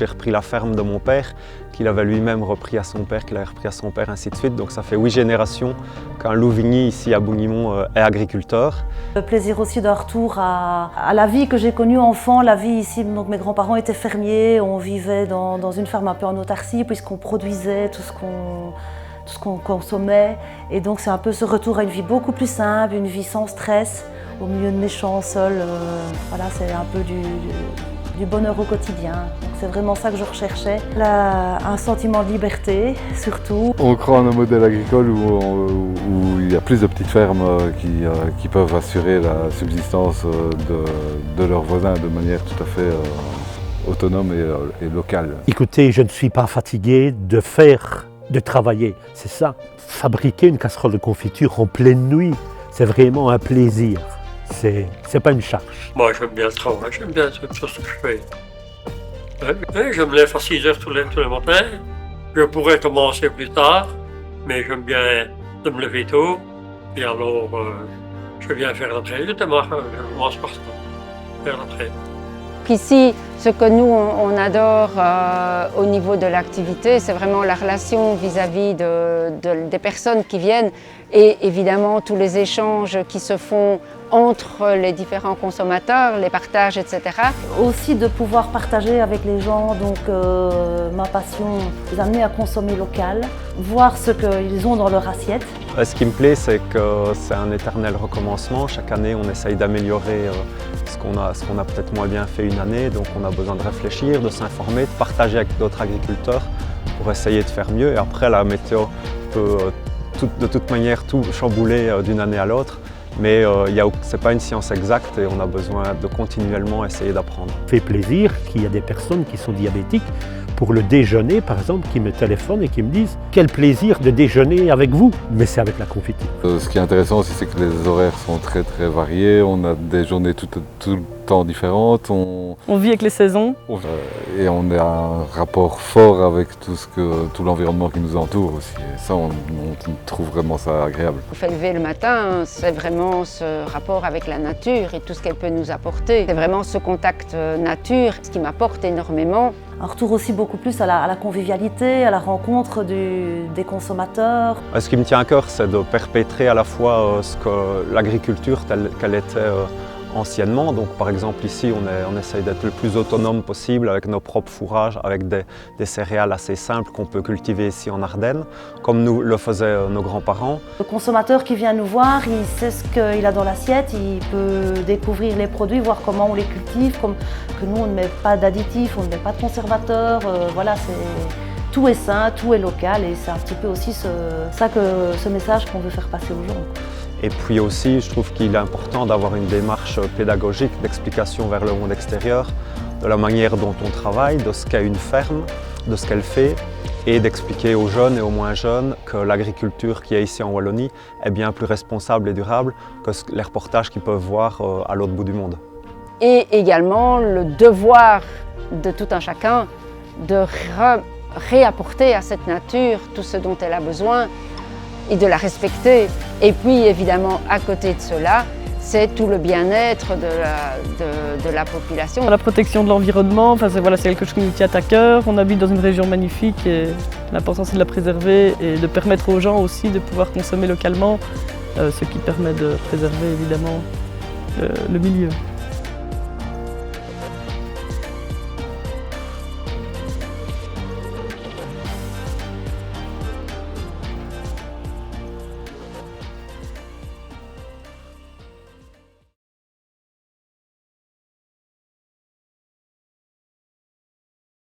j'ai repris la ferme de mon père, qu'il avait lui-même repris à son père, qu'il avait repris à son père, ainsi de suite. Donc ça fait 8 générations qu'un Louvigny ici à Bougny-Mont est agriculteur. Le plaisir aussi d'un retour à la vie que j'ai connue enfant, la vie ici. Donc mes grands-parents étaient fermiers, on vivait dans une ferme un peu en autarcie puisqu'on produisait tout ce qu'on consommait. Et donc c'est un peu ce retour à une vie beaucoup plus simple, une vie sans stress, au milieu de mes champs seuls. Voilà, c'est un peu du bonheur au quotidien. C'est vraiment ça que je recherchais. Un sentiment de liberté, surtout. On croit en un modèle agricole où il y a plus de petites fermes qui peuvent assurer la subsistance de leurs voisins de manière tout à fait autonome et locale. Écoutez, je ne suis pas fatigué de travailler, c'est ça. Fabriquer une casserole de confiture en pleine nuit, c'est vraiment un plaisir. C'est pas une charge. Moi, j'aime bien le travail, j'aime bien tout ce que je fais. Je me lève à 6 heures tous les matins. Je pourrais commencer plus tard, mais j'aime bien de me lever tôt. Et alors, je viens faire la traite. Je commence par ça, faire la traite. Ici, ce que nous, on adore au niveau de l'activité, c'est vraiment la relation vis-à-vis des personnes qui viennent et évidemment tous les échanges qui se font entre les différents consommateurs, les partages, etc. Aussi de pouvoir partager avec les gens, donc ma passion, les amener à consommer local, voir ce qu'ils ont dans leur assiette. Ce qui me plaît, c'est que c'est un éternel recommencement. Chaque année, on essaye d'améliorer ce qu'on a peut-être moins bien fait une année. Donc on a besoin de réfléchir, de s'informer, de partager avec d'autres agriculteurs pour essayer de faire mieux. Et après, la météo peut de toute manière tout chambouler d'une année à l'autre. Mais ce n'est pas une science exacte et on a besoin de continuellement essayer d'apprendre. Ça fait plaisir qu'il y a des personnes qui sont diabétiques pour le déjeuner, par exemple, qui me téléphonent et qui me disent « Quel plaisir de déjeuner avec vous !» Mais c'est avec la confiture. Ce qui est intéressant aussi, c'est que les horaires sont très très variés. On a des journées tout le temps différentes. On vit avec les saisons. Et on a un rapport fort avec tout l'environnement qui nous entoure aussi. Et ça, on trouve vraiment ça agréable. On fait lever le matin, c'est vraiment ce rapport avec la nature et tout ce qu'elle peut nous apporter. C'est vraiment ce contact nature, ce qui m'apporte énormément. Un retour aussi beaucoup plus à la convivialité, à la rencontre des consommateurs. Ce qui me tient à cœur, c'est de perpétrer à la fois l'agriculture telle qu'elle était anciennement. Donc par exemple ici, on essaye d'être le plus autonome possible avec nos propres fourrages, avec des céréales assez simples qu'on peut cultiver ici en Ardennes, comme nous le faisaient nos grands-parents. Le consommateur qui vient nous voir, il sait ce qu'il a dans l'assiette, il peut découvrir les produits, voir comment on les cultive, comme que nous on ne met pas d'additifs, on ne met pas de conservateurs, voilà, tout est sain, tout est local et c'est un petit peu aussi ce message qu'on veut faire passer aux gens. Et puis aussi, je trouve qu'il est important d'avoir une démarche pédagogique d'explication vers le monde extérieur, de la manière dont on travaille, de ce qu'est une ferme, de ce qu'elle fait, et d'expliquer aux jeunes et aux moins jeunes que l'agriculture qui est ici en Wallonie est bien plus responsable et durable que les reportages qu'ils peuvent voir à l'autre bout du monde. Et également le devoir de tout un chacun de réapporter à cette nature tout ce dont elle a besoin et de la respecter. Et puis évidemment, à côté de cela, c'est tout le bien-être de la population. La protection de l'environnement, c'est quelque chose qui nous tient à cœur. On habite dans une région magnifique et l'important c'est de la préserver et de permettre aux gens aussi de pouvoir consommer localement, ce qui permet de préserver évidemment le milieu.